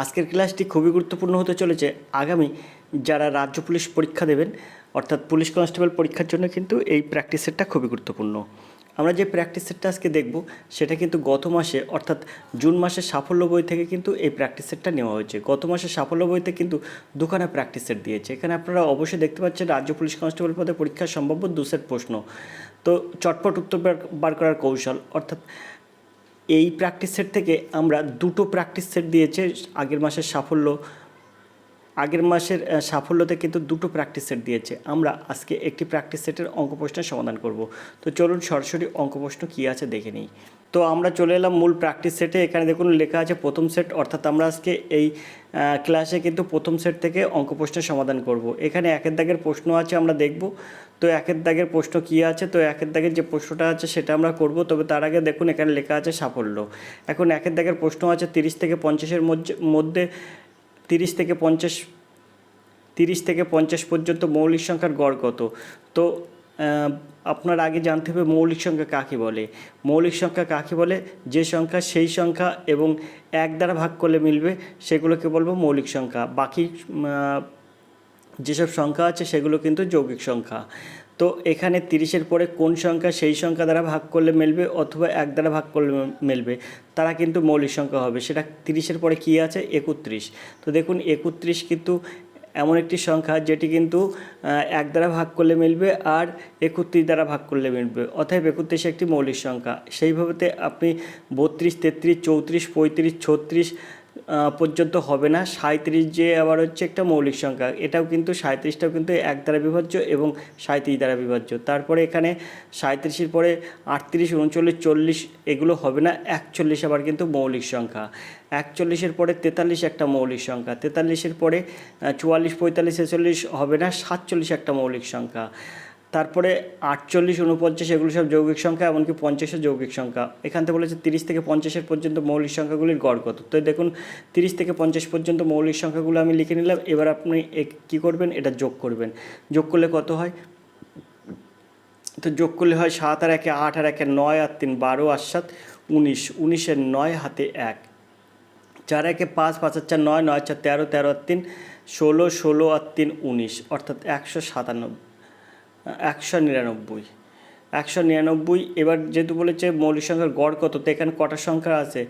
আজকের ক্লাসটি খুবই গুরুত্বপূর্ণ হতে চলেছে আগামী যারা রাজ্য পুলিশ পরীক্ষা দেবেন অর্থাৎ পুলিশ কনস্টেবল পরীক্ষার জন্য কিন্তু এই প্র্যাকটিস সেটটা খুবই গুরুত্বপূর্ণ। আমরা যে প্র্যাকটিস সেটটা আজকে দেখব সেটা কিন্তু গত মাসে অর্থাৎ জুন মাসের সাফল্য বই থেকে কিন্তু এই প্র্যাকটিস সেটটা নেওয়া হয়েছে। গত মাসের সাফল্য বইতে কিন্তু দুখানা প্র্যাকটিস সেট দিয়েছে। এখানে আপনারা অবশ্যই দেখতে পাচ্ছেন রাজ্য পুলিশ কনস্টেবল পদে পরীক্ষার সম্ভাব্য 2 সেট প্রশ্ন। তো চটপট উত্তর বার করার কৌশল অর্থাৎ এই প্র্যাকটিস সেট থেকে আমরা দুটো প্র্যাকটিস সেট দিয়েছে আগের মাসের সাফল্যতে কিন্তু দুটো প্র্যাকটিস সেট দিয়েছে। আমরা আজকে একটি প্র্যাকটিস সেটের অঙ্ক প্রশ্নের সমাধান করব। তো চলুন সরাসরি অঙ্ক প্রশ্ন কী আছে দেখে নিই। তো আমরা চলে এলাম মূল প্র্যাকটিস সেটে। এখানে দেখুন লেখা আছে প্রথম সেট, অর্থাৎ আমরা আজকে এই ক্লাসে কিন্তু প্রথম সেট থেকে অঙ্ক প্রশ্নের সমাধান করব। এখানে একের দাগের প্রশ্ন আছে, আমরা দেখব। তো একের দাগের প্রশ্ন কী আছে, তো একের দাগের যে প্রশ্নটা আছে সেটা আমরা করব। তবে তার আগে দেখুন এখানে লেখা আছে সাফল্য। এখন একের দাগের প্রশ্ন আছে 30 থেকে 50-এর মধ্যে 30 থেকে 50 পর্যন্ত মৌলিক সংখ্যার গড় কত। তো আপনার আগে জানতে হবে মৌলিক সংখ্যা কাকে বলে। মৌলিক সংখ্যা কাকে বলে? যে সংখ্যা সেই সংখ্যা এবং 1 দ্বারা ভাগ করলে মিলবে সেগুলোকে বলবো মৌলিক সংখ্যা। বাকি যেসব সংখ্যা আছে সেগুলো কিন্তু যৌগিক সংখ্যা। তো এখানে 30-এর পরে কোন সংখ্যা সেই সংখ্যা দ্বারা ভাগ করলে মিলবে অথবা 1 দ্বারা ভাগ করলে মিলবে তারা কিন্তু মৌলিক সংখ্যা হবে। সেটা 30-এর পরে কী আছে? 31। তো দেখুন 31 কিন্তু এমন একটি সংখ্যা যেটি কিন্তু 1 দ্বারা ভাগ করলে মিলবে আর 31 দ্বারা ভাগ করলে মিলবে, অতএব 31 একটি মৌলিক সংখ্যা। সেইভাবে আপনি 32, 33, 34, 35, 36 পর্যন্ত হবে না। 37 যে আবার হচ্ছে একটা মৌলিক সংখ্যা, এটাও কিন্তু 37টাও কিন্তু 1 দ্বারা বিভাজ্য এবং 37 দ্বারা বিভাজ্য। তারপরে এখানে 37-এর পরে 38, 39, 40 এগুলো হবে না। 41 আবার কিন্তু মৌলিক সংখ্যা। 41-এর পরে 43 একটা মৌলিক সংখ্যা। 43-এর পরে 44, 45, 46 হবে না। 47 একটা মৌলিক সংখ্যা। তারপরে 48, 49 এগুলো সব যৌগিক সংখ্যা, এমনকি 50 যৌগিক সংখ্যা। এখান থেকে বলেছে 30 থেকে 50-এর পর্যন্ত মৌলিক সংখ্যাগুলির গড় কত। তো দেখুন 30 থেকে 50 পর্যন্ত মৌলিক সংখ্যাগুলো আমি লিখে নিলাম। এবার আপনি কী করবেন? এটা যোগ করবেন। যোগ করলে কত হয়? তো যোগ করলে হয় 7 আর 1 8 আর 1 9 আর 3 12 আর 7 19, 19-এর 9 হাতে 1, 4 1 5 5 আর 4 9 9 আর 4 13 13 আর 3 16 16 আর 3 19, অর্থাৎ 199। এবার যেহেতু বলেছে মৌলিক সংখ্যার গড় কত, তো এখানে কটা সংখ্যা আছে?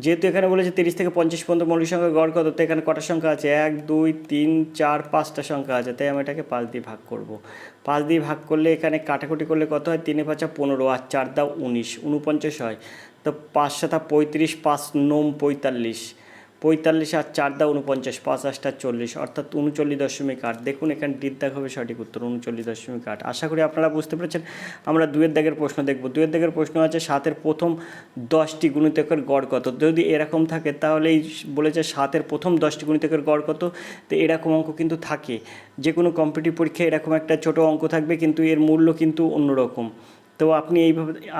যেহেতু এখানে বলেছে 30 থেকে 50 পর্যন্ত মৌলিক সংখ্যার গড় কত, তো এখানে কটা সংখ্যা আছে? 1 2 3 4 5টা সংখ্যা আছে, তাই আমি এটাকে 5 দিয়ে ভাগ করব। 5 দিয়ে ভাগ করলে এখানে কাটাকুটি করলে কত হয়? 3 5 15 আর 4 দাও 19, 49 হয়। তো 5 7 35, 5 9 45, 45 আর 4 দাও 49, 5 8 40, অর্থাৎ 39.8। দেখুন এখানে ডির দাগ হবে সঠিক উত্তর 39.8। আশা করি আপনারা বুঝতে পেরেছেন। আমরা 2-এর দাগের প্রশ্ন দেখব। 2-এর দাগের প্রশ্ন আছে 7-এর প্রথম 10টি গুণিতকের গড় কত। যদি এরকম থাকে তাহলে এই বলেছে 7-এর প্রথম 10টি গুণিতকের গড় কত। তো এরকম অঙ্ক কিন্তু থাকে, যে কোনো কম্পিটিটিভ পরীক্ষায় এরকম একটা ছোটো অঙ্ক থাকবে, কিন্তু এর মূল্য কিন্তু অন্যরকম। তো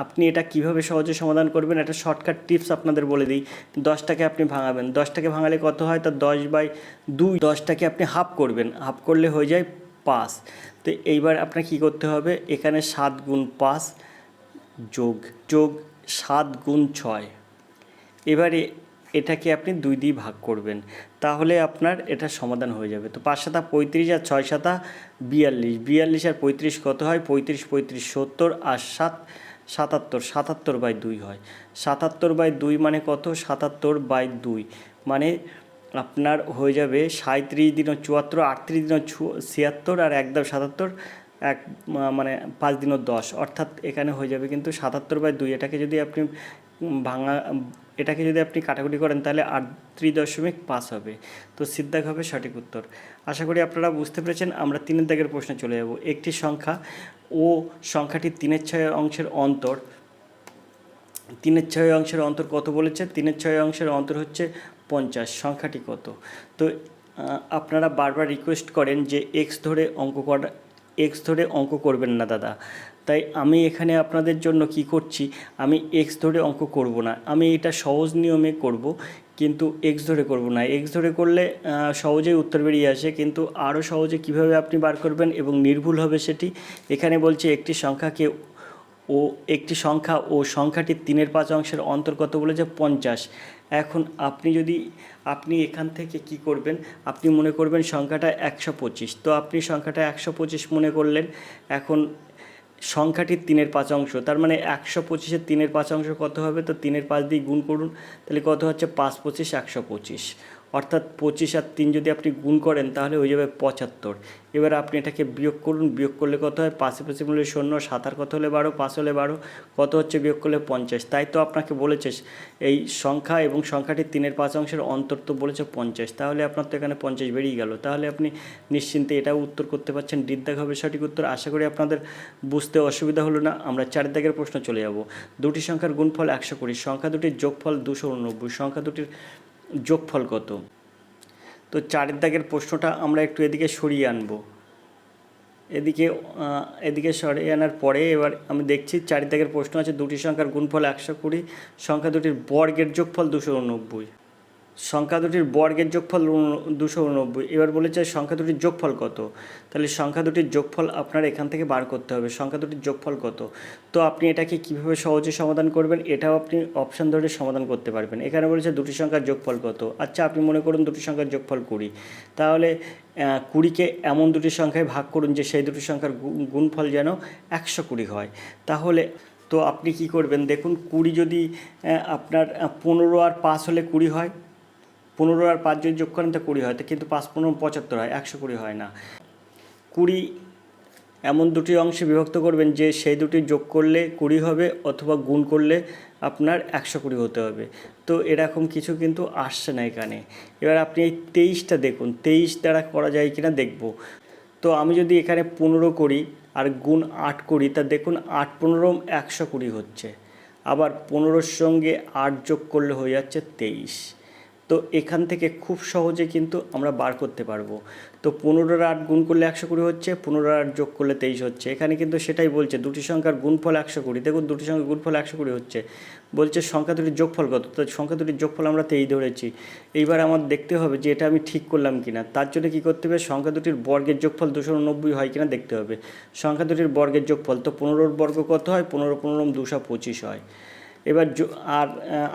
আপনি এটা কিভাবে সহজে সমাধান করবেন, একটা শর্টকাট টিপস আপনাদের বলে দিই। 10টাকে আপনি ভাঙাবেন। 10টাকে ভাঙালে কত হয়? তা 10/2। 10টাকে আপনি হাফ করবেন, হাফ করলে হয়ে যায় 5। তো এইবার আপনার কী করতে হবে? এখানে 7 গুণ 5 যোগ 7 গুণ 6। এবারে এটাকে আপনি 2 দিয়ে ভাগ করবেন, তাহলে আপনার এটা সমাধান হয়ে যাবে। তো 5 7 35 আর 6 7 42, 42 আর 35 কত হয়? 35 35 70 আর 7 77, 77/2 হয়। 77/2 মানে কত? 77/2 মানে আপনার হয়ে যাবে 37 দিন 74, 38 দিন 76 আর 1 দাও 77, মানে 5 দিন 10, অর্থাৎ এখানে হয়ে যাবে কিন্তু 77/2। এটাকে যদি আপনি কাটাকুটি করেন তাহলে 38.5 হবে। তো সিদ্ধাক হবে সঠিক উত্তর। আশা করি আপনারা বুঝতে পেরেছেন। আমরা 3-এর দাগের প্রশ্নে চলে যাব। একটি সংখ্যা ও সংখ্যাটি 3/6 অংশের অন্তর। 3/6 অংশের অন্তর কত বলেছে? 3/6 অংশের অন্তর হচ্ছে 50। সংখ্যাটি কত? তো আপনারা বারবার রিকোয়েস্ট করেন যে এক্স ধরে অঙ্ক করবেন না দাদা। তাই আমি এখানে আপনাদের জন্য কি করছি, আমি এক্স ধরে অঙ্ক করব না, আমি এটা সহজ নিয়মে করব, কিন্তু এক্স ধরে করব না। এক্স ধরে করলে সহজেই উত্তর বেরিয়ে আসে, কিন্তু আরও সহজে কিভাবে আপনি বার করবেন এবং নির্ভুল হবে সেটি। এখানে বলছে একটি সংখ্যা ও সংখ্যাটি 3/5 অংশের অন্তর কত বলেছে? 50। এখন আপনি এখান থেকে কি করবেন, আপনি মনে করবেন সংখ্যাটা 125, তো আপনি সংখ্যাটা 125 মনে করলেন। এখন সংখ্যাটির 3/5 তার মানে 125-এর 3/5 কত হবে, তো 3/5 দিয়ে গুণ করুন, তাহলে কত হচ্ছে 5 25 125, অর্থাৎ 25 আর 3 যদি আপনি গুণ করেন তাহলে হয়ে যাবে 75। এবার আপনি এটাকে বিয়োগ করুন, বিয়োগ করলে কত হয়, 5 5 মিলে 0, 7 আর কত হলে 12, 5 হলে 12, কত হচ্ছে বিয়োগ করলে 50। তাই তো আপনাকে বলেছে এই সংখ্যা এবং সংখ্যাটির 3/5 অন্তর তো বলেছে 50, তাহলে আপনার তো এখানে 50 বেরিয়ে গেল। তাহলে আপনি নিশ্চিন্তে এটাও উত্তর করতে পারছেন, ডি দাগ হবে সঠিক উত্তর। আশা করি আপনাদের বুঝতে অসুবিধা হলো না। আমরা 4 দাগের প্রশ্ন চলে যাব। দুটি সংখ্যার গুণফল 120, সংখ্যা দুটির যোগফল 289, সংখ্যা দুটির যোগফল কত? তো 4 দাগের প্রশ্নটা আমরা একটু এদিকে সরিয়ে আনবো, এদিকে সরিয়ে আনার পরে এবার আমি দেখছি 4 দাগের প্রশ্ন আছে, দুটি সংখ্যার গুণফল 120, সংখ্যা দুটির বর্গের যোগফল 289, সংখ্যা দুটির বর্গের যোগফল 289। এবার বলেছে সংখ্যা দুটির যোগফল কত, তাহলে সংখ্যা দুটির যোগফল আপনার এখান থেকে বার করতে হবে, সংখ্যা দুটির যোগফল কত। তো আপনি এটাকে কীভাবে সহজে সমাধান করবেন, এটাও আপনি অপশান ধরে সমাধান করতে পারবেন। এখানে বলেছে দুটি সংখ্যার যোগফল কত, আচ্ছা আপনি মনে করুন দুটি সংখ্যার যোগফল 20, তাহলে 20কে এমন দুটি সংখ্যায় ভাগ করুন যে সেই দুটি সংখ্যার গুণফল যেন 120 হয়। তাহলে তো আপনি কি করবেন, দেখুন 20 যদি আপনার 15 আর 5 হলে 20 হয়, 15 আর 5 যদি যোগ করেন তা 20 হয়, তো কিন্তু 5 15 75 হয়, 120 হয় না। 20 এমন দুটি অংশে বিভক্ত করবেন যে সেই দুটি যোগ করলে 20 হবে অথবা গুণ করলে আপনার 120 হতে হবে। তো এরকম কিছু কিন্তু আসছে না এখানে। এবার আপনি এই 23টা দেখুন, 23 দ্বারা করা যায় কিনা দেখব। তো আমি যদি এখানে 15 করি আর গুণ 8 করি, তা দেখুন 8 15 120 হচ্ছে, আবার 15-র সঙ্গে 8 যোগ করলে হয়ে যাচ্ছে 23। তো এখান থেকে খুব সহজে কিন্তু আমরা বার করতে পারবো। তো 15 আর 8 গুণ করলে 120 হচ্ছে, 15 আর 8 যোগ করলে 23 হচ্ছে। এখানে কিন্তু সেটাই বলছে দুটি সংখ্যার গুণফল 120, দেখুন দুটি সংখ্যার গুণফল 120 হচ্ছে, বলছে সংখ্যা দুটির যোগফল কত, তো সংখ্যা দুটির যোগফল আমরা 23 ধরেছি। এইবার আমার দেখতে হবে যে এটা আমি ঠিক করলাম কিনা, তার জন্য কী করতে হবে, সংখ্যা দুটির বর্গের যোগফল 290 হয় কিনা দেখতে হবে। সংখ্যা দুটির বর্গের যোগফল, তো 15-র বর্গ কত হয়, 15 15 225 হয়। এবার আর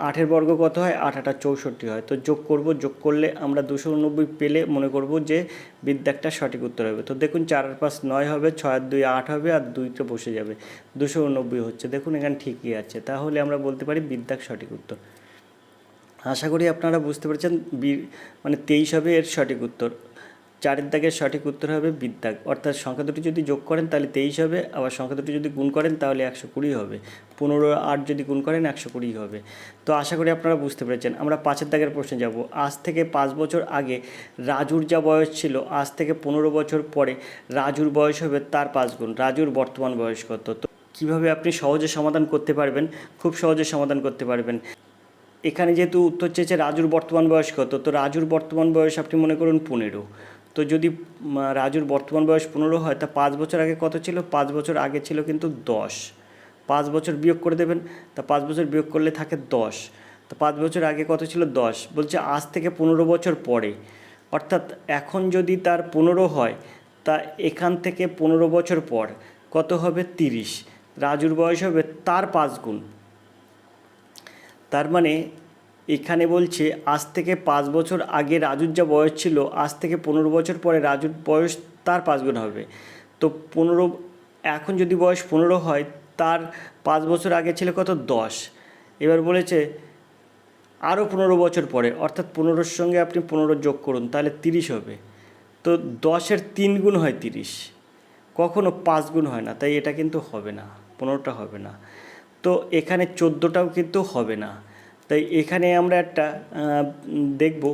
8-এর বর্গ কত হয়, 8 8 64 হয়। তো যোগ করব, যোগ করলে আমরা 290 পেলে মনে করব যে বিদ্যাকটা সঠিক উত্তর হবে। তো দেখুন 4 আর 5 9 হবে, 6 আর 2 8 হবে, আর 2টা বসে যাবে, 290 হচ্ছে। দেখুন এখানে ঠিকই আছে, তাহলে আমরা বলতে পারি বিদ্যাক সঠিক উত্তর। আশা করি আপনারা বুঝতে পেরেছেন, মানে 23 হবে এর সঠিক উত্তর। 4 দাগের সঠিক উত্তর হবে বিদ্যাক, অর্থাৎ সংখ্যা দুটি যদি যোগ করেন তাহলে 23 হবে, আবার সংখ্যা দুটি যদি গুণ করেন তাহলে 120 হবে, 15 8 যদি গুণ করেন 120 হবে। তো আশা করি আপনারা বুঝতে পেরেছেন। আমরা 5 দাগের প্রশ্নে যাব। আজ থেকে 5 বছর আগে রাজুর যা বয়স ছিল, আজ থেকে 15 বছর পরে রাজুর বয়স হবে তার 5 গুণ। রাজুর বর্তমান বয়স কত? তো কীভাবে আপনি সহজে সমাধান করতে পারবেন, খুব সহজে সমাধান করতে পারবেন। এখানে যেহেতু উত্তর চেয়েছে রাজুর বর্তমান বয়স কত, তো রাজুর বর্তমান বয়স আপনি মনে করুন 15। তো যদি রাজুর বর্তমান বয়স 15 হয়, তা 5 বছর আগে কত ছিল, 5 বছর আগে ছিল কিন্তু 10। 5 বছর বিয়োগ করে দেবেন, তা 5 বছর বিয়োগ করলে থাকে 10। তো 5 বছর আগে কত ছিল, 10। বলছে আজ থেকে 15 বছর পরে, অর্থাৎ এখন যদি তার 15 হয়, তা এখান থেকে 15 বছর পর কত হবে, 30। রাজুর বয়স হবে তার 5 গুণ। তার মানে এখানে বলছে আজ থেকে 5 বছর আগে রাজুর যা বয়স ছিল, আজ থেকে 15 বছর পরে রাজুর বয়স তার 5 গুণ হবে। তো 15, এখন যদি বয়স 15 হয়, তার 5 বছর আগে ছিল কত, 10। এবার বলেছে আরও 15 বছর পরে, অর্থাৎ 15-র সঙ্গে আপনি 15 যোগ করুন, তাহলে 30 হবে। তো 10-এর 3 গুণ হয় 30, কখনো 5 গুণ হয় না, তাই এটা কিন্তু হবে না, 15টা হবে না। তো এখানে 14টাও কিন্তু হবে না। তাই এখানে আমরা একটা দেখব,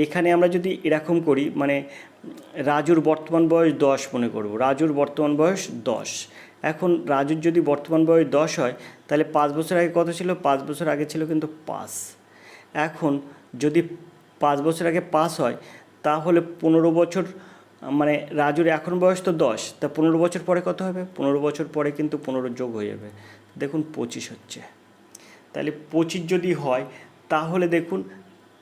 এখানে আমরা যদি এরকম করি, মানে রাজুর বর্তমান বয়স 10 মনে করব, রাজুর বর্তমান বয়স 10। এখন রাজুর যদি বর্তমান বয়স 10 হয়, তাহলে 5 বছর আগে কত ছিল, 5 বছর আগে ছিল কিন্তু 5। এখন যদি 5 বছর আগে 5 হয়, তাহলে 15 বছর, মানে রাজুর এখন বয়স তো 10, তা 15 বছর পরে কত হবে, 15 বছর পরে কিন্তু 15 যোগ হয়ে যাবে, দেখুন 25 হচ্ছে। তাহলে 25 যদি হয়, তাহলে দেখুন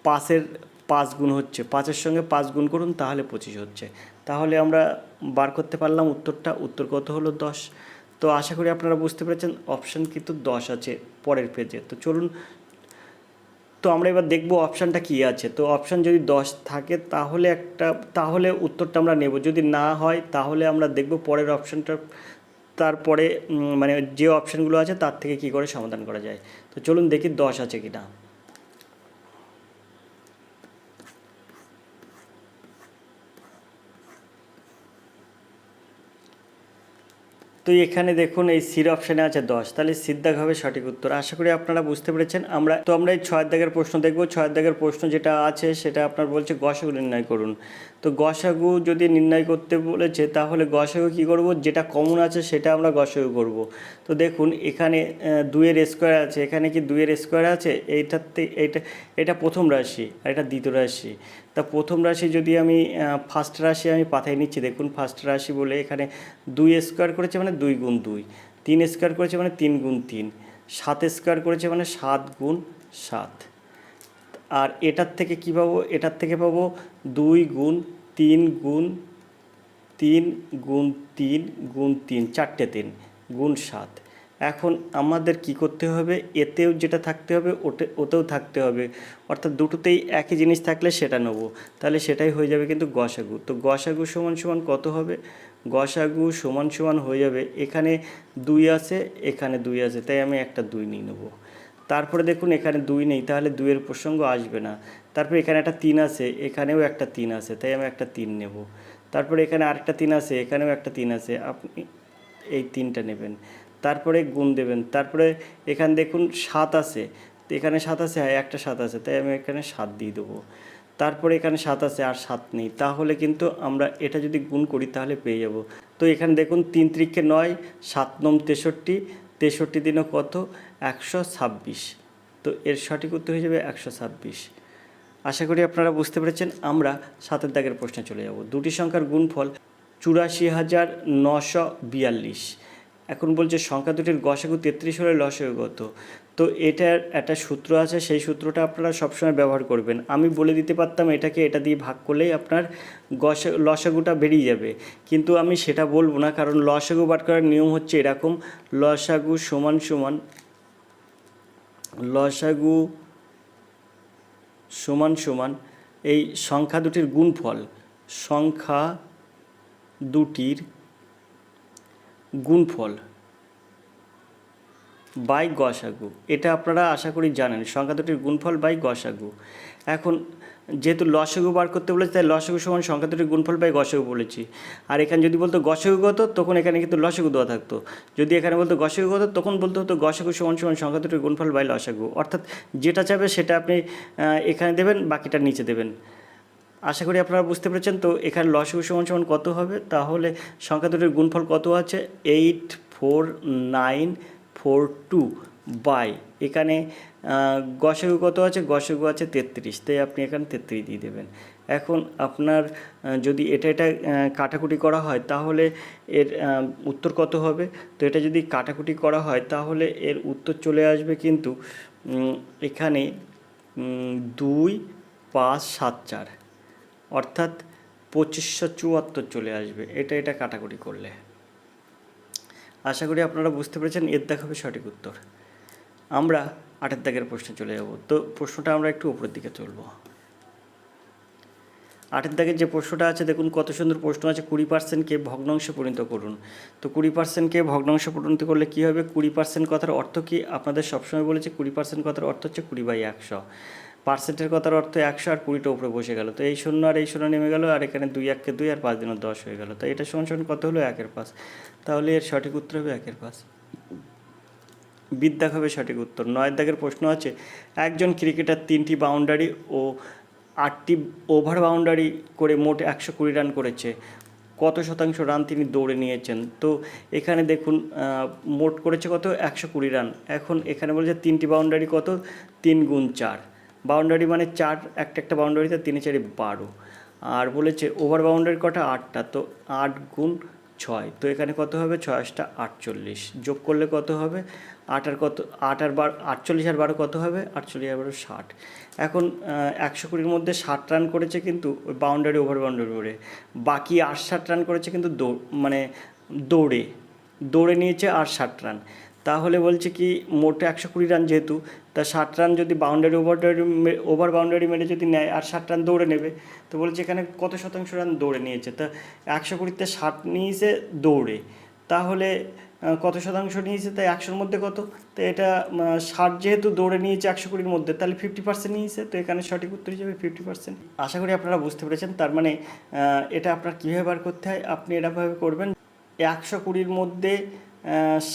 5-এর 5 গুণ হচ্ছে, 5-এর সঙ্গে 5 গুণ করুন, তাহলে 25 হচ্ছে। তাহলে আমরা বার করতে পারলাম উত্তরটা, উত্তর কত হলো, 10। তো আশা করি আপনারা বুঝতে পেরেছেন, অপশান কিন্তু 10 আছে পরের পেজে। তো চলুন, তো আমরা এবার দেখব অপশানটা কী আছে। তো অপশান যদি 10 থাকে তাহলে উত্তরটা আমরা নেব, যদি না হয় তাহলে আমরা দেখব পরের অপশানটা, তারপরে মানে যে অপশানগুলো আছে তার থেকে কি করে সমাধান করা যায়। তো চলুন দেখি 10 আছে কি না। তো এখানে দেখুন এই সির অপশানে আছে 10, তাহলে সির দাগ হবে সঠিক উত্তর। আশা করি আপনারা বুঝতে পেরেছেন। আমরা এই 6 দাগের প্রশ্ন দেখব। 6 দাগের প্রশ্ন যেটা আছে সেটা আপনার বলছে গসাগু নির্ণয় করুন। তো গসাগু যদি নির্ণয় করতে বলেছে তাহলে গসাগু কী করব, যেটা কমন আছে সেটা আমরা গসাগু করব। তো দেখুন এখানে 2-এর স্কোয়ার আছে, এখানে কি 2-এর স্কোয়ার আছে, এটা প্রথম রাশি আর এটা দ্বিতীয় রাশি। তা প্রথম রাশি যদি আমি ফার্স্ট রাশি আমি পাতায় নিচ্ছি, দেখুন ফার্স্ট রাশি বলে এখানে 2 স্কোয়ার করেছে মানে 2 গুণ 2, 3 স্কোয়ার করেছে মানে 3 গুণ 3, 7 স্কোয়ার করেছে মানে 7 গুণ 7। আর এটার থেকে কী পাবো, এটার থেকে পাবো 2 গুণ 3 গুণ 3 গুণ 3 গুণ 3, 4টে 3 গুণ 7। এখন আমাদের কি করতে হবে, এতেও যেটা থাকতে হবে ওতেও থাকতে হবে, অর্থাৎ দুটোতেই একই জিনিস থাকলে সেটা নেব, তাহলে সেটাই হয়ে যাবে কিন্তু গসাগু। তো গসাগু সমান সমান কত হবে, গসাগু সমান সমান হয়ে যাবে, এখানে 2 আছে এখানে 2 আছে, তাই আমি একটা 2 নিয়ে নেব। তারপরে দেখুন এখানে 2 নেই, তাহলে 2-এর প্রসঙ্গ আসবে না। তারপরে এখানে একটা 3 আছে, এখানেও একটা 3 আছে, তাই আমি একটা 3 নেব। তারপরে এখানে আরেকটা 3 আছে, এখানেও একটা 3 আছে, আপনি এই 3টা নেবেন। তারপরে গুণ দেবেন। তারপরে এখানে দেখুন 7 আছে, তো এখানে 7 আছে, হ্যাঁ একটা 7 আছে, তাই আমি এখানে 7 দিয়ে দেবো। তারপরে এখানে 7 আছে আর 7 নেই, তাহলে কিন্তু আমরা এটা যদি গুণ করি তাহলে পেয়ে যাব। তো এখানে দেখুন 3 × 9, 7 × 9 63, 63 দিনও কত 126। তো এর সঠিক উত্তর হয়ে যাবে 126। আশা করি আপনারা বুঝতে পেরেছেন। আমরা 7 দাগের প্রশ্নে চলে যাব। দুটি সংখ্যার গুণফল 84,942। এখন বলছে সংখ্যা দুটির গসাগু 33 হলে লসাগু কত। তো এটার একটা সূত্র আছে, সেই সূত্রটা আপনারা সবসময় ব্যবহার করবেন। আমি বলে দিতে পারতাম এটাকে এটা দিয়ে ভাগ করলেই আপনার লসাগুটা বেরিয়ে যাবে, কিন্তু আমি সেটা বলবো না, কারণ লসাগু বার করার নিয়ম হচ্ছে এরকম, লসাগু সমান সমান লসাগু সমান সমান এই সংখ্যা দুটির গুণফল, সংখ্যা দুটির গুণফল বাই গসাগু। এটা আপনারা আশা করি জানেন, সংখ্যা দুটির গুণফল বাই গসাগু। এখন যেহেতু লসাগু বার করতে বলেছি তাই লসাগু সমান সংখ্যা দুটির গুণফল বাই গসাগু বলেছি। আর এখানে যদি বলতো গসাগু কত, তখন এখানে কিন্তু লসাগু দেওয়া থাকতো। যদি এখানে বলতো গসাগু কত, তখন বলতে হতো গসাগু সমান সমান সংখ্যা দুটির গুণফল বাই লসাগু। অর্থাৎ যেটা চাইবে সেটা আপনি এখানে দেবেন, বাকিটা নিচে দেবেন। আশা করি আপনারা বুঝতে পেরেছেন। তো এখানে লসাগু সমান সমান কত হবে, তাহলে সংখ্যা দুটির গুণফল কত আছে 84942 বাই এখানে গসাগু কত আছে, গসাগু আছে 33, তাই আপনি এখানে 33 দিয়ে দেবেন। এখন আপনার যদি এটা কাটাকুটি করা হয় তাহলে এর উত্তর কত হবে। তো এটা যদি কাটাকুটি করা হয় তাহলে এর উত্তর চলে আসবে কিন্তু এখানে 2, 5, 7, 4, অর্থাৎ 2574 চলে আসবে এটা কাটাকুটি করলে। আশা করি আপনারা বুঝতে পেরেছেন। এর দাগ হবে সঠিক উত্তর। আমরা 8 দাগের প্রশ্নে চলে যাব। তো প্রশ্নটা আমরা একটু উপরের দিকে তুলব। 8 দাগের যে প্রশ্নটা আছে দেখুন কত সুন্দর প্রশ্ন আছে, 20%কে ভগ্নাংশে পরিণত করুন। তো 20%কে ভগ্নাংশে পরিণত করলে কী হবে, 20% কথার অর্থ কি আপনাদের সবসময় বলেছে, 20% কথার অর্থ হচ্ছে 20/100। পার্সেন্টের কথার অর্থ 100 আর 20টা উপরে বসে গেল, তো এই শূন্য আর এই শূন্য নেমে গেল, আর এখানে 2 1 কে 2 আর 5 দিনের 10 হয়ে গেল। তো এটা সমান সমান কত হলো 1/5, তাহলে এর সঠিক উত্তর হবে 1/5। বিদ্যাক হবে সঠিক উত্তর। 9 দাগের প্রশ্ন আছে, একজন ক্রিকেটার 3টি বাউন্ডারি ও 8টি ওভার বাউন্ডারি করে মোট 120 রান করেছে, কত শতাংশ রান তিনি দৌড়ে নিয়েছেন। তো এখানে দেখুন মোট করেছে কত 120 রান। এখন এখানে বলেছে 3টি বাউন্ডারি কত, 3 গুণ 4, বাউন্ডারি মানে 4, একটা বাউন্ডারিতে 3 4 12, আর বলেছে ওভার বাউন্ডারি কটা 8টা, তো 8 গুণ 6, তো এখানে কত হবে 6 8টা 48, যোগ করলে কত হবে 8 আর কত 8 আর 12 48 আর 12 কত হবে 48 আর 12 60। এখন 120-র মধ্যে 60 রান করেছে কিন্তু ওই বাউন্ডারি ওভার বাউন্ডারি করে, বাকি 68 রান করেছে কিন্তু দৌড়ে নিয়েছে আর 60 রান। তাহলে বলছে কি মোট 120 রান যেহেতু, তা 60 রান যদি বাউন্ডারি ওভার বাউন্ডারি মেরে যদি নেয় আর 60 রান দৌড়ে নেবে, তো বলছে এখানে কত শতাংশ রান দৌড়ে নিয়েছে, তা 120-তে 60 নিয়েছে দৌড়ে, তাহলে কত শতাংশ নিয়েছে, তাই 100-র মধ্যে কত, তো এটা 60 যেহেতু দৌড়ে নিয়েছে 120-র মধ্যে, তাহলে 50% নিয়েছে, তো এখানে সঠিক উত্তর হিসেবে 50%। আশা করি আপনারা বুঝতে পেরেছেন। তার মানে এটা আপনার কীভাবে বার করতে হয়, আপনি এরকমভাবে করবেন, 120-র মধ্যে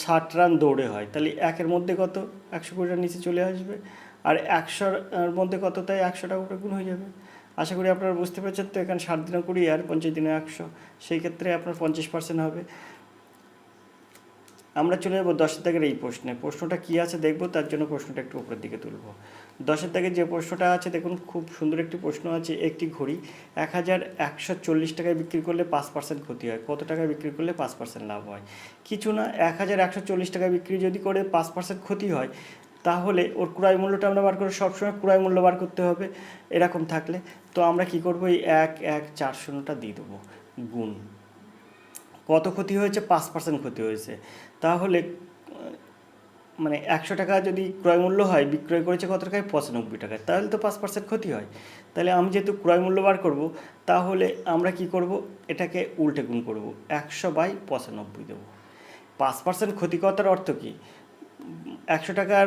60 রান দৌড়ে হয়, তাহলে 1-এর মধ্যে কত, 120 রান নিচে চলে আসবে, আর 100-র মধ্যে কত, তাই 100টা উপরে গুণ হয়ে যাবে। আশা করি আপনারা বুঝতে পেরেছেন। তো এখানে 60 দিনে 20 আর 50 দিনে 100, সেই ক্ষেত্রে আপনার 50% হবে। আমরা চলে যাবো 10-এর দাগের এই প্রশ্নটা কী আছে দেখব, তার জন্য প্রশ্নটা একটু উপরের দিকে তুলব। 10-এর দাগের যে প্রশ্নটা আছে দেখুন, খুব সুন্দর একটি প্রশ্ন আছে। একটি ঘড়ি 1140 টাকায় বিক্রি করলে 5% ক্ষতি হয়, কত টাকায় বিক্রি করলে 5% লাভ হয়? কিছু না, 1140 টাকায় বিক্রি যদি করে 5% ক্ষতি হয়, তাহলে ওর ক্রয় মূল্যটা আমরা বার করে, সবসময় ক্রয় মূল্য বার করতে হবে এরকম থাকলে। তো আমরা কি করব, এই 1140টা দিয়ে দেবো, গুণ কত ক্ষতি হয়েছে, 5% ক্ষতি হয়েছে, তাহলে মানে 100 টাকা যদি ক্রয় মূল্য হয়, বিক্রয় করেছে কত টাকায়, 95 টাকায়, তাহলে তো 5% ক্ষতি হয়। তাহলে আমি যেহেতু ক্রয় মূল্য বার করব, তাহলে আমরা কি করব, এটাকে উল্টে গুণ করব, 100/95 দেবো। 5% ক্ষতি করার অর্থ কি, 100 টাকার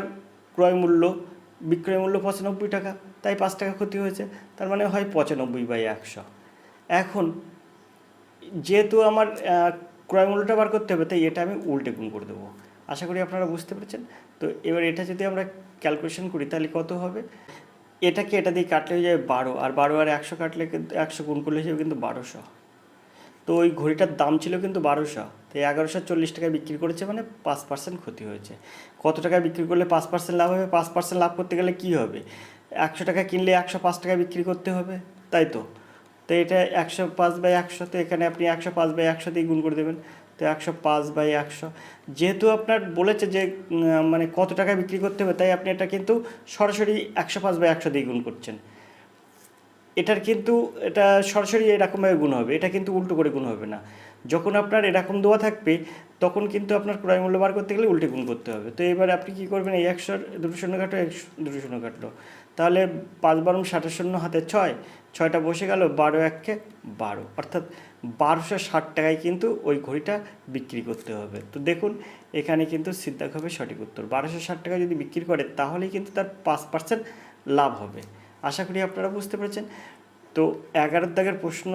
ক্রয় মূল্য, বিক্রয় মূল্য 95 টাকা, তাই 5 টাকা ক্ষতি হয়েছে, তার মানে হয় 95/100। এখন যেহেতু আমার ক্রয় মূল্যটা বার করতে হবে, তাই এটা আমি উল্টে গুণ করে দেবো। আশা করি আপনারা বুঝতে পেরেছেন। তো এবার এটা যদি আমরা ক্যালকুলেশন করি, তাহলে কত হবে, এটাকে এটা দিয়ে কাটলে হয়ে যাবে 12, আর 12 আর 100 কাটলে কিন্তু 100 গুণ করলে হয়ে যাবে কিন্তু 1200। তো ওই ঘড়িটার দাম ছিল কিন্তু 1200, তো 1140 টাকায় বিক্রি করেছে, মানে 5% ক্ষতি হয়েছে। কত টাকায় বিক্রি করলে 5% লাভ হবে, 5% লাভ করতে গেলে কী হবে, 100 টাকা কিনলে 105 টাকায় বিক্রি করতে হবে, তাই তো। তো এটা 105/100, তো এখানে আপনি 105/100 দিয়ে গুণ করে দেবেন, তো 105/100। যেহেতু আপনার বলেছে যে মানে কত টাকায় বিক্রি করতে হবে, তাই আপনি এটা কিন্তু সরাসরি 105/100 দিয়ে গুণ করছেন। এটার কিন্তু এটা সরাসরি এরকমভাবে গুণ হবে, এটা কিন্তু উল্টো করে গুণ হবে না। যখন আপনার এরকম দেওয়া থাকবে, তখন কিন্তু আপনার ক্রয় মূল্য বার করতে গেলে উল্টে গুণ করতে হবে। তো এবার আপনি কী করবেন, এই 100 দুটো শূন্য কাটো, 2 শূন্য কাটলো, তাহলে 5 × 60 হাতে 6, 6টা বসে গেল, 12 × 1 12, অর্থাৎ 1260 টাকায় কিন্তু ওই ঘড়িটা বিক্রি করতে হবে। তো দেখুন এখানে কিন্তু সিদ্ধাক হবে সঠিক উত্তর। 1260 টাকায় যদি বিক্রি করে, তাহলেই কিন্তু তার 5% লাভ হবে। আশা করি আপনারা বুঝতে পেরেছেন। তো 11-এর দাগের প্রশ্ন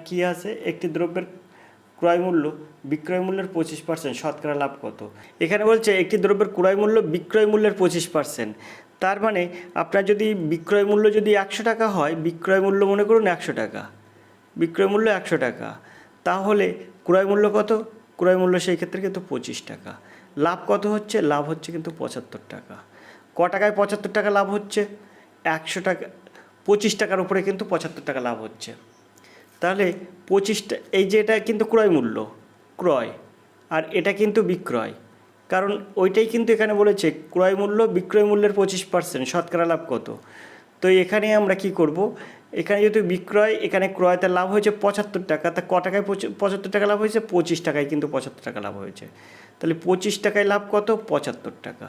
কি আছে, একটি দ্রব্যের ক্রয় মূল্য বিক্রয় মূল্যের 25%, শতকরা লাভ কত? এখানে বলছে একটি দ্রব্যের ক্রয় মূল্য বিক্রয় মূল্যের 25%। তার মানে আপনার যদি বিক্রয় মূল্য যদি 100 টাকা হয়, বিক্রয় মূল্য মনে করুন 100 টাকা, বিক্রয় মূল্য 100 টাকা, তাহলে ক্রয় মূল্য কত, ক্রয় মূল্য সেই ক্ষেত্রে কিন্তু 25 টাকা। লাভ কত হচ্ছে, লাভ হচ্ছে কিন্তু 75 টাকা। ক টাকায় 75 টাকা লাভ হচ্ছে, 100 টাকা, 25 টাকার উপরে কিন্তু 75 টাকা লাভ হচ্ছে। তাহলে 25টা, এই যে এটা কিন্তু ক্রয় মূল্য, ক্রয়, আর এটা কিন্তু বিক্রয়, কারণ ওইটাই কিন্তু এখানে বলেছে ক্রয় মূল্য বিক্রয় মূল্যের 25%, শতকরা লাভ কত। তো এখানে আমরা কি করব, এখানে যেহেতু বিক্রয়, এখানে ক্রয়তে লাভ হয়েছে 75 টাকা, তা ক টাকায় 75 টাকা লাভ হয়েছে, 25 টাকায় কিন্তু 75 টাকা লাভ হয়েছে। তাহলে 25 টাকায় লাভ কত, 75 টাকা।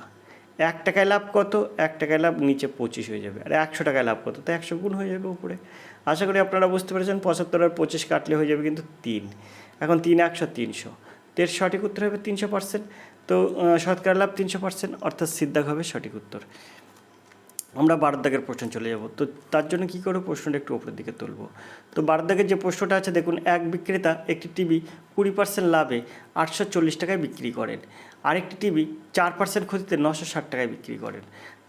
1 টাকায় লাভ কত, 1 টাকায় লাভ নিচে 25 হয়ে যাবে, আর 100 টাকায় লাভ কত, তো 100 গুণ হয়ে যাবে উপরে। আশা করি আপনারা বুঝতে পেরেছেন। 75 আর 25 কাটলে হয়ে যাবে কিন্তু 3, এখন 3 100 300, তো এর সঠিক উত্তর হবে 300%। তো শতকরা লাভ 300%, অর্থাৎ সিদ্ধাক হবে সঠিক উত্তর। আমরা 12 দাগের প্রশ্ন চলে যাব। তো তার জন্য কী করে প্রশ্নটা একটু উপরের দিকে তুলব। তো 12 দাগের যে প্রশ্নটা আছে দেখুন, এক বিক্রেতা একটি টিভি 20% লাভে 840 টাকায় বিক্রি করেন, আরেকটি টিভি 4% ক্ষতিতে 960 টাকায় বিক্রি করেন,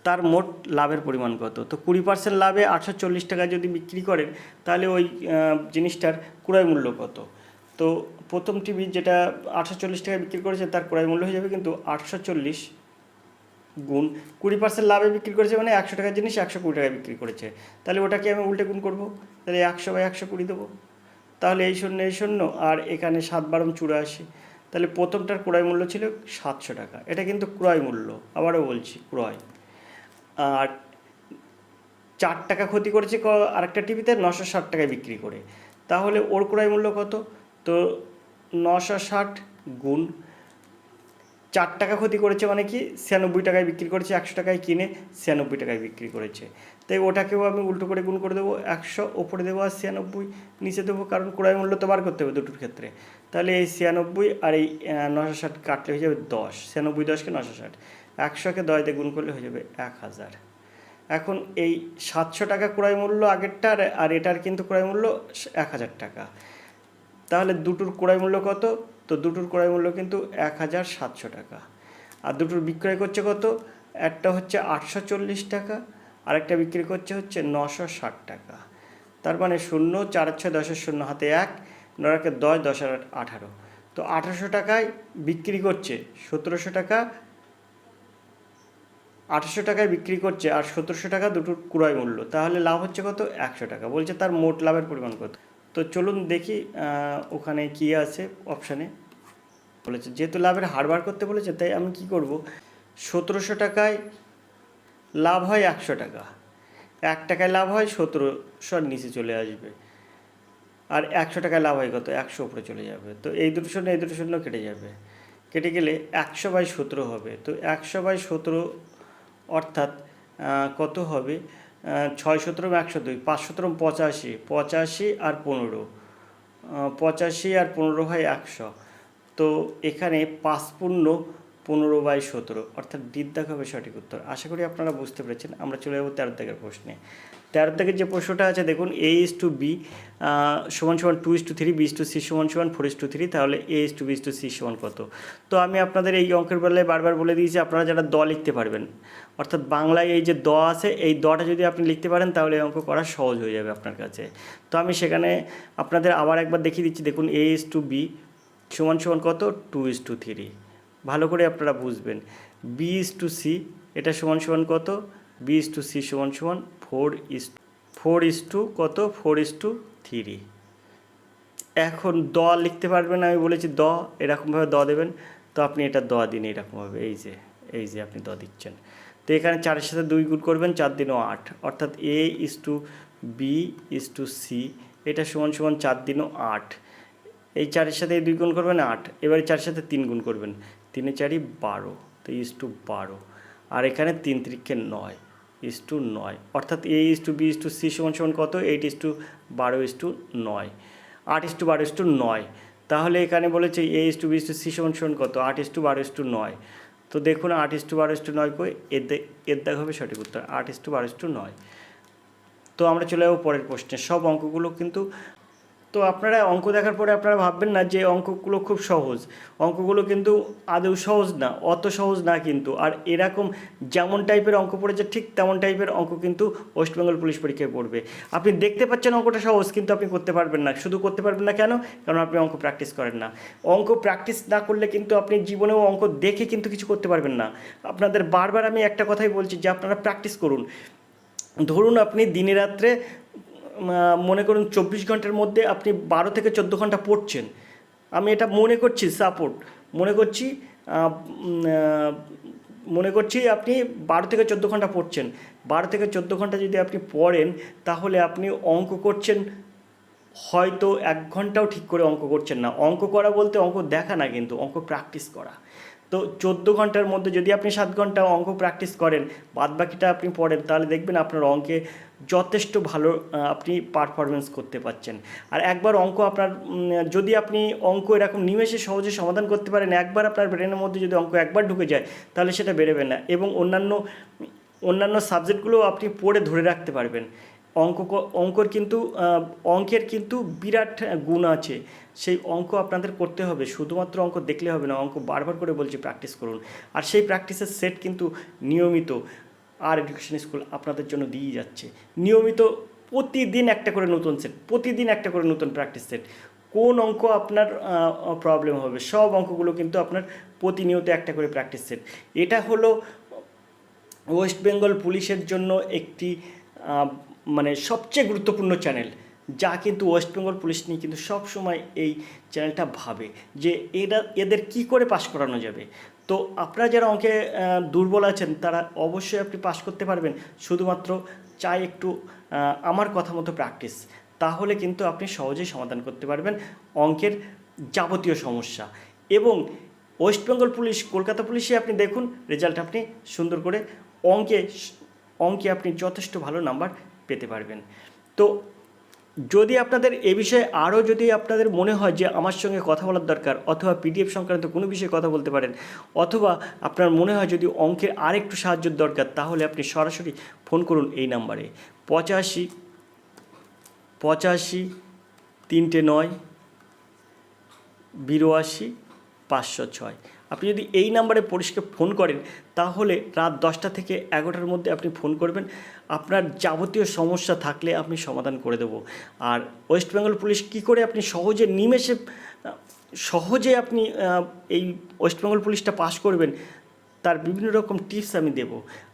তার মোট লাভের পরিমাণ কত? তো 20% লাভে 840 টাকায় যদি বিক্রি করেন, তাহলে ওই জিনিসটার ক্রয় মূল্য কত? তো প্রথম টিভি যেটা 840 টাকায় বিক্রি করেছে, তার ক্রয় মূল্য হয়ে যাবে কিন্তু 840 গুণ 20% লাভে বিক্রি করেছে, মানে 100 টাকার জিনিস 120 টাকায় বিক্রি করেছে, তাহলে ওটাকে আমি উল্টে গুণ করবো, তাহলে 100/120 দেবো, তাহলে এই শূন্য এই শূন্য, আর এখানে 7×12 = 84, তাহলে প্রথমটার ক্রয় মূল্য ছিল 700 টাকা, এটা কিন্তু ক্রয় মূল্য, আবারও বলছি ক্রয়। আর 4 টাকা ক্ষতি করেছে আরেকটা টিভিতে 960 টাকায় বিক্রি করে, তাহলে ওর ক্রয় মূল্য কত? তো 960 গুণ 4 টাকা ক্ষতি করেছে মানে কি 96 টাকায় বিক্রি করেছে, 100 টাকায় কিনে 96 টাকায় বিক্রি করেছে। তাই ওটাকেও আমি উল্টো করে গুণ করে দেবো, 100 ওপরে দেবো আর 96 নিচে দেবো, কারণ ক্রয় মূল্য তো বার করতে হবে দুটোর ক্ষেত্রে। তাহলে এই 96 আর এই 960 কাটলে হয়ে যাবে 10, 96 10কে 960, 100কে 10 দিয়ে গুণ করলে হয়ে যাবে 1000। এখন এই 700 টাকা ক্রয় মূল্য আগেরটার, আর এটার কিন্তু ক্রয় মূল্য 1000 টাকা। তাহলে দুটোর ক্রয় মূল্য কত? তো দুটোর ক্রয় মূল্য কিন্তু 1700 টাকা। আর দুটোর বিক্রয় করছে কত? একটা হচ্ছে 840 টাকা, আরেকটা বিক্রি করছে হচ্ছে 960 টাকা। তার মানে 0, 4 6 10 0 হাতে 1, 9 10, 10 আর 18। তো 1800 টাকায় বিক্রি করছে, 1700 টাকা 800 টাকায় বিক্রি করছে, আর 1700 টাকা দুটোর ক্রয় মূল্য। তাহলে লাভ হচ্ছে কত? 100 টাকা। বলছে তার মোট লাভের পরিমাণ কত। তো চলুন দেখি ওখানে কী আছে অপশানে। বলেছে যেহেতু লাভের হার বার করতে বলেছে, তাই আমি কি করব, 1700 টাকায় লাভ হয় 100 টাকা, 1 টাকায় লাভ হয় 1700 নিচে চলে আসবে, আর 100 টাকায় লাভ হয় কত? 100 উপরে চলে যাবে। তো এই দুটো শূন্য এই দুটো শূন্য কেটে যাবে, কেটে গেলে 100/17 হবে। তো 100/17 অর্থাৎ কত হবে? 6 17 102, 5 17 85, 85 আর 15, 85 আর 15 হয় 100। তো এখানে 5 পূর্ণ 15/17 অর্থাৎ ডির দাগ হবে সঠিক উত্তর। আশা করি আপনারা বুঝতে পেরেছেন। আমরা চলে যাবো 13 দাগের প্রশ্নে। 13 দাগের যে প্রশ্নটা আছে দেখুন, A/B সমান সমান 2:3, B/C সমান সমান 4:3, তাহলে A/B/C সমান কত? তো আমি আপনাদের এই অঙ্কের বেলায় বারবার বলে দিয়েছি, আপনারা যারা দ লিখতে পারবেন, অর্থাৎ বাংলায় এই যে দ আছে, এই দটা যদি আপনি লিখতে পারেন তাহলে এই অঙ্ক করা সহজ হয়ে যাবে আপনার কাছে। তো আমি সেখানে আপনাদের আবার একবার দেখিয়ে দিচ্ছি। দেখুন A/B সমান সমান কত? 2:3। ভালো করে আপনারা বুঝবেন। B/C এটা সমান সমান কত? B/C সমান সমান 4:4 কত? 4:3। এখন দ লিখতে পারবেন, আমি বলেছি দ এরকমভাবে দ দেবেন। তো আপনি এটা দ দিন এরকমভাবে, এই যে আপনি দ দিচ্ছেন। তো এখানে 4-এর সাথে 2 গুণ করবেন, 4 দিন 8, অর্থাৎ A/B/C এটা সমান সমান 4 দিন 8। এই 4-এর সাথে এই 2 গুণ করবেন 8, এবারে 4-এর সাথে 3 গুণ করবেন, 3 4 12, তো 12। আর এখানে 3 3 9, অর্থাৎ A/B/C সমান সমান কত? 8:12:9, 8:12:9। তাহলে এখানে বলেছে A/B/C সমান সমান কত? 8:12:9। তো দেখুন 8:12:9 কই, এর দাগ হবে সঠিক উত্তর, 8:12:9। তো আমরা চলে যাবো পরের প্রশ্নে। সব অঙ্কগুলো কিন্তু, তো আপনারা অঙ্ক দেখার পরে আপনারা ভাববেন না যে অঙ্কগুলো খুব সহজ। অঙ্কগুলো কিন্তু আদৌ সহজ না, অত সহজ না কিন্তু। আর এরকম যেমন টাইপের অঙ্ক পড়েছে ঠিক তেমন টাইপের অঙ্ক কিন্তু ওয়েস্ট বেঙ্গল পুলিশ পরীক্ষায় পড়বে। আপনি দেখতে পাচ্ছেন অঙ্কটা সহজ, কিন্তু আপনি করতে পারবেন না। শুধু করতে পারবেন না কেন? কারণ আপনি অঙ্ক প্র্যাকটিস করেন না। অঙ্ক প্র্যাকটিস না করলে কিন্তু আপনি জীবনেও অঙ্ক দেখে কিন্তু কিছু করতে পারবেন না। আপনাদের বারবার আমি একটা কথাই বলছি যে আপনারা প্র্যাকটিস করুন। ধরুন আপনি দিনে রাত্রে মনে করুন 24 ঘন্টার মধ্যে আপনি 12 থেকে 14 ঘন্টা পড়ছেন। আমি এটা মনে করছি, মনে করছি আপনি 12 থেকে 14 ঘন্টা পড়ছেন। 12 থেকে 14 ঘন্টা যদি আপনি পড়েন, তাহলে আপনি অঙ্ক করছেন হয়তো 1 ঘন্টাও ঠিক করে অঙ্ক করছেন না। অঙ্ক করা বলতে অঙ্ক দেখা না, কিন্তু অঙ্ক প্র্যাকটিস করা। তো 14 ঘন্টার মধ্যে যদি আপনি 7 ঘন্টা অঙ্ক প্র্যাকটিস করেন, বাদবাকিটা আপনি পড়েন, তাহলে দেখবেন আপনার অঙ্কে যথেষ্ট ভালো আপনি পারফরমেন্স করতে পারছেন। আর একবার অঙ্ক আপনার যদি আপনি অঙ্ক এরকম নিমেষে সহজে সমাধান করতে পারেন, একবার আপনার ব্রেনের মধ্যে যদি অঙ্ক একবার ঢুকে যায়, তাহলে সেটা বেরোবে না। এবং অন্যান্য সাবজেক্টগুলো আপনি পড়ে ধরে রাখতে পারবেন। অঙ্কের কিন্তু বিরাট গুণ আছে। সেই অঙ্ক আপনাদের করতে হবে, শুধুমাত্র অঙ্ক দেখলে হবে না। অঙ্ক বারবার করে বলছি প্র্যাকটিস করুন। আর সেই প্র্যাকটিসের সেট কিন্তু নিয়মিত আর এডুকেশন স্কুল আপনাদের জন্য দিয়ে যাচ্ছে। নিয়মিত প্রতিদিন একটা করে নতুন সেট, প্রতিদিন একটা করে নতুন প্র্যাকটিস সেট। কোন অঙ্ক আপনার প্রবলেম হবে, সব অঙ্কগুলো কিন্তু আপনার প্রতিনিয়ত একটা করে প্র্যাকটিস সেট। এটা হলো ওয়েস্ট বেঙ্গল পুলিশের জন্য একটি মানে সবচেয়ে গুরুত্বপূর্ণ চ্যানেল, যা কিন্তু ওয়েস্ট বেঙ্গল পুলিশ নিয়ে কিন্তু সবসময় এই চ্যানেলটা ভাবে যে এদের কি করে পাস করানো যাবে। তো আপনারা যারা অঙ্কে দুর্বল আছেন, তারা অবশ্যই আপনি পাস করতে পারবেন। শুধুমাত্র চাই একটু আমার কথা মতো প্র্যাকটিস, তাহলে কিন্তু আপনি সহজেই সমাধান করতে পারবেন অঙ্কের যাবতীয় সমস্যা। এবং ওয়েস্ট বেঙ্গল পুলিশ, কলকাতা পুলিশে আপনি দেখুন রেজাল্ট আপনি সুন্দর করে অঙ্কে অঙ্কে আপনি যথেষ্ট ভালো নাম্বার পেতে পারবেন। তো যদি আপনাদের এ বিষয়ে আরও যদি আপনাদের মনে হয় যে আমার সঙ্গে কথা বলার দরকার, অথবা পিডিএফ সংক্রান্ত কোনো বিষয়ে কথা বলতে পারেন, অথবা আপনার মনে হয় যদি অঙ্কের আরেকটু সাহায্যের দরকার, তাহলে আপনি সরাসরি ফোন করুন এই নাম্বারে 85 85 9 82 506। আপনি যদি এই নাম্বারে পুলিশকে ফোন করেন তাহলে রাত 10টা থেকে 11টার মধ্যে আপনি ফোন করবেন। আপনার যাবতীয় সমস্যা থাকলে আপনি সমাধান করে দেব। আর ওয়েস্ট বেঙ্গল পুলিশ কী করে আপনি সহজে আপনি এই ওয়েস্ট বেঙ্গল পুলিশটা পাস করবেন তার বিভিন্ন রকম টিপস আমি দেব।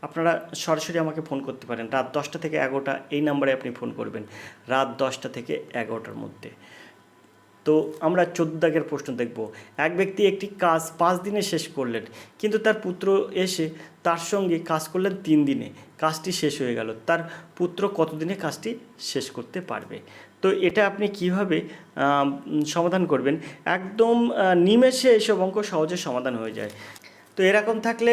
আপনারা সরাসরি আমাকে ফোন করতে পারেন রাত 10টা থেকে 11টা, এই নাম্বারে আপনি ফোন করবেন রাত 10টা থেকে 11টার মধ্যে। তো আমরা 14 দাগের প্রশ্ন দেখব। এক ব্যক্তি একটি কাজ 5 দিনে শেষ করলেন, কিন্তু তার পুত্র এসে তার সঙ্গে কাজ করলেন 3 দিনে, কাজটি শেষ হয়ে গেল। তার পুত্র কত দিনে কাজটি শেষ করতে পারবে? তো এটা আপনি কিভাবে সমাধান করবেন? একদম নিমেষে এইসব অঙ্ক সহজে সমাধান হয়ে যায়। তো এরকম থাকলে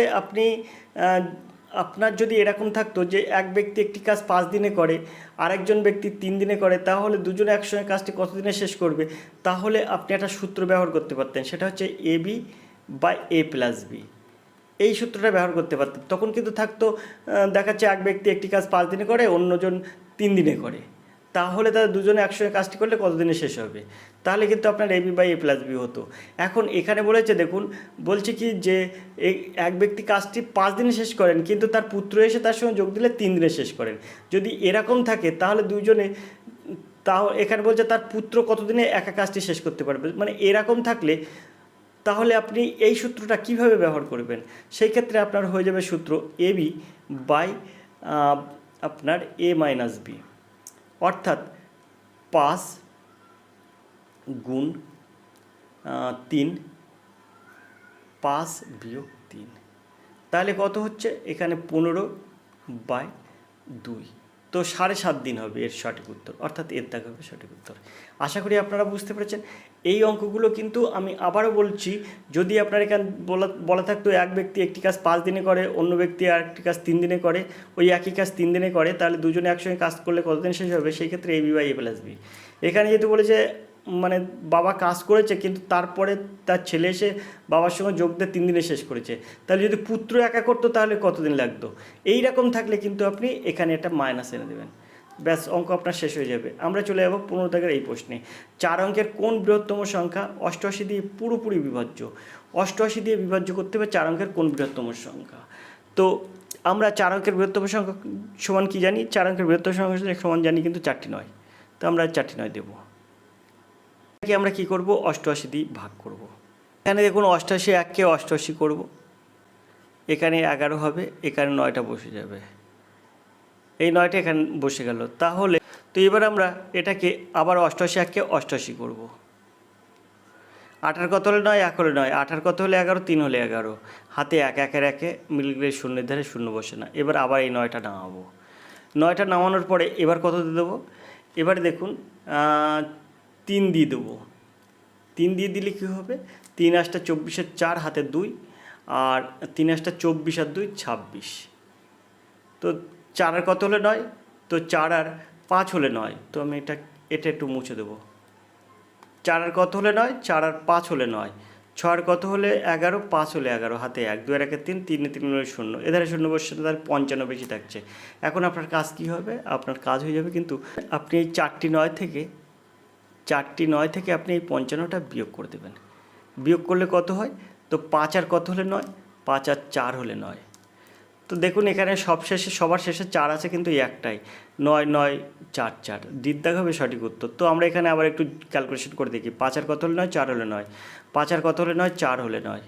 আপনার যদি এরকম থাকতো যে এক ব্যক্তি একটি কাজ 5 দিনে করে, আরেকজন ব্যক্তি 3 দিনে করে, তাহলে দুজনে একসঙ্গে কাজটি কত দিনে শেষ করবে? তাহলে আপনি একটা সূত্র ব্যবহার করতে পারতেন, সেটা হচ্ছে AB/A+B। এই সূত্রটা ব্যবহার করতে পারতেন। তখন কিন্তু থাকতো দেখাচ্ছে এক ব্যক্তি একটি কাজ 5 দিনে করে, অন্যজন 3 দিনে করে, তাহলে তারা দুজনে একসঙ্গে কাজটি করলে কত দিনে শেষ হবে? তাহলে কিন্তু আপনার AB/A+B হতো। এখন এখানে বলেছে দেখুন, বলছে কি যে এক ব্যক্তি কাজটি 5 দিনে শেষ করেন, কিন্তু তার পুত্র এসে তার সঙ্গে যোগ দিলে 3 দিনে শেষ করেন। যদি এরকম থাকে তাহলে দুজনে, তাও এখানে বলছে তার পুত্র কত দিনে একা কাজটি শেষ করতে পারবে, মানে এরকম থাকলে তাহলে আপনি এই সূত্রটা কিভাবে ব্যবহার করবেন? সেই ক্ষেত্রে আপনার হয়ে যাবে সূত্র আপনার A-B, অর্থাৎ 5 গুণ 3, 5 বিয়োগ 3, তাহলে কত হচ্ছে? এখানে 15/2, তো 7.5 দিন হবে এর সঠিক উত্তর, অর্থাৎ এর দাগ হবে সঠিক উত্তর। আশা করি আপনারা বুঝতে পেরেছেন। এই অঙ্কগুলো কিন্তু আমি আবারও বলছি, যদি আপনার এখানে বলা থাকতো এক ব্যক্তি একটি কাজ 5 দিনে করে, অন্য ব্যক্তি আরেকটি কাজ 3 দিনে করে, ওই একই কাজ 3 দিনে করে, তাহলে দুজনে একসঙ্গে কাজ করলে কতদিন শেষ হবে? সেই ক্ষেত্রে AB/A+B। এখানে যেহেতু বলেছে মানে বাবা কাজ করেছে, কিন্তু তারপরে তার ছেলে এসে বাবার সঙ্গে যোগ দিয়ে 3 দিনে শেষ করেছে, তাহলে যদি পুত্র একা করতো তাহলে কতদিন লাগতো? এই রকম থাকলে কিন্তু আপনি এখানে একটা মাইনাস এনে দেবেন, ব্যাস অঙ্ক আপনার শেষ হয়ে যাবে। আমরা চলে যাব 15 দাগের এই প্রশ্নে। 4 অঙ্কের কোন বৃহত্তম সংখ্যা 88 দিয়ে পুরোপুরি বিভাজ্য? 88 দিয়ে বিভাজ্য করতে হবে 4 অঙ্কের কোন বৃহত্তম সংখ্যা? তো আমরা 4 অঙ্কের বৃহত্তম সংখ্যা সমান কি জানি? 4 অঙ্কের বৃহত্তম সংখ্যা সমান জানি কিন্তু 4টি নয়, তো আমরা 4টি নয় দেবো। আমরা কি করব? 88 দিয়ে ভাগ করব। এখানে দেখুন 88 1কে 88 করব, এখানে 11 হবে, এখানে 9টা বসে যাবে, এই 9টা এখানে বসে গেল। তাহলে তো এবার আমরা এটাকে আবার 88 1কে 88 করব। 8 কত হলে 9? 1 হলে 9, 8 কত হলে 11? 3 হলে 11, হাতে 1 1 1 মিল গেলে শূন্যের ধারে শূন্য বসে না। এবার আবার এই 9টা নামাবো। 9টা নামানোর পরে এবার কত দিয়ে দেবো? এবারে দেখুন 3 দিয়ে দেবো। 3 দিয়ে দিলে কী হবে? 3 8 24 4 হাতে 2, আর 3 8 24 আর 2 26। তো 4 আর কত হলে 9? তো 4 আর 5 হলে 9, তো আমি এটা একটু মুছে দেবো। 4 আর কত হলে 9? 4 আর 5 হলে 9, 6 আর কত হলে 11? 5 হলে 11, হাতে 1, 2 আর 1 3, 3 3 হলে 0, এধারে 0 বসে তাহলে 55 বেশি থাকছে। এখন আপনার কাজ কী হবে? আপনার কাজ হয়ে যাবে কিন্তু আপনি এই 4টি 9 থেকে আপনি এই 55টা বিয়োগ করে দেবেন। বিয়োগ করলে কত হয়? তো 5 আর কত হলে 9? 5 আর 4 হলে 9। তো দেখুন এখানে সবার শেষে 4 আছে, কিন্তু একটাই 9 9 4 4, দিদাগ হবে সঠিক উত্তর। তো আমরা এখানে আবার একটু ক্যালকুলেশন করে দেখি। 5 আর কত হলে 9? 4 হলে 9, 5 আর কত হলে 9? 4 হলে 9,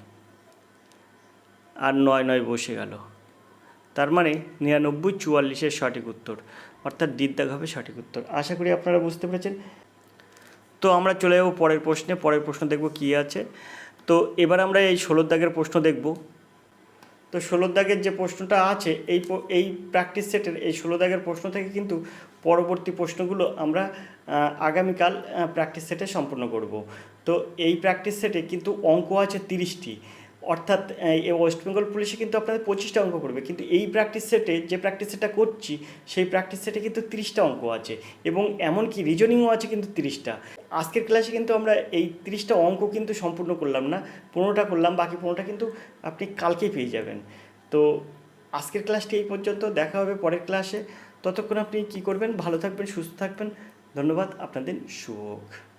আর 9 9 বসে গেল, তার মানে 99 44 সঠিক উত্তর, অর্থাৎ দিদাগ হবে সঠিক উত্তর। আশা করি আপনারা বুঝতে পেরেছেন। তো আমরা চলে যাব পরের প্রশ্নে। পরের প্রশ্ন দেখব কী আছে। তো এবার আমরা এই 16 দাগের প্রশ্ন দেখব। তো 16 দাগের যে প্রশ্নটা আছে এই প্র্যাকটিস সেটের এই 16 দাগের প্রশ্ন থেকে কিন্তু পরবর্তী প্রশ্নগুলো আমরা আগামীকাল প্র্যাকটিস সেটে সম্পূর্ণ করব। তো এই প্র্যাকটিস সেটে কিন্তু অঙ্ক আছে 30টি, অর্থাৎ এই ওয়েস্ট বেঙ্গল পুলিশে কিন্তু আপনাদের 25টা অঙ্ক করবে, কিন্তু এই প্র্যাকটিস সেটে যে প্র্যাকটিস সেটটা করছি সেই প্র্যাকটিস সেটে কিন্তু 30টা অঙ্ক আছে, এবং এমনকি রিজনিংও আছে কিন্তু 30টা। আজকের ক্লাসে কিন্তু আমরা এই 30টা অঙ্ক কিন্তু সম্পূর্ণ করলাম না, 15টা করলাম, বাকি 15টা কিন্তু আপনি কালকেই পেয়ে যাবেন। তো আজকের ক্লাসটি এই পর্যন্ত, দেখা হবে পরের ক্লাসে। ততক্ষণ আপনি কী করবেন, ভালো থাকবেন, সুস্থ থাকবেন। ধন্যবাদ, আপনাদের শুভ হোক।